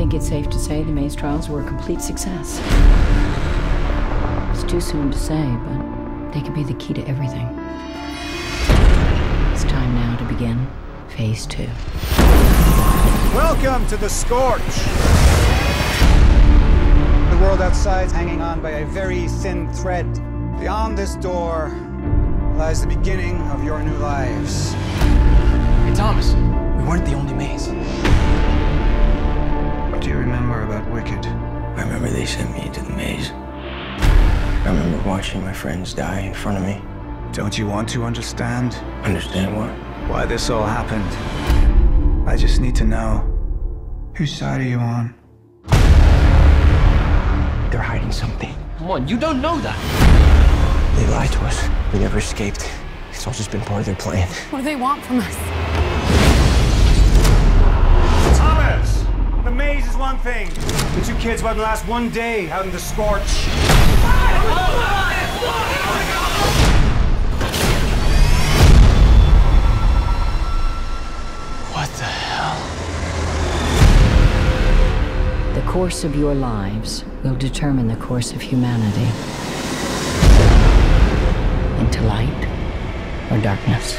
think it's safe to say the maze trials were a complete success. It's too soon to say, but they could be the key to everything. It's time now to begin Phase 2. Welcome to the Scorch! The world outside's hanging on by a very thin thread. Beyond this door lies the beginning of your new lives. Hey, Thomas, we weren't the only maze. What do you remember about Wicked? I remember they sent me into the maze. I remember watching my friends die in front of me. Don't you want to understand? Understand what? Why this all happened? I just need to know. Whose side are you on? They're hiding something. Come on, you don't know that. They lied to us. We never escaped. It's all just been part of their plan. What do they want from us? Thomas! The maze is one thing. The two kids wouldn't last one day out in the Scorch. What the hell? The course of your lives will determine the course of humanity. Into light or darkness.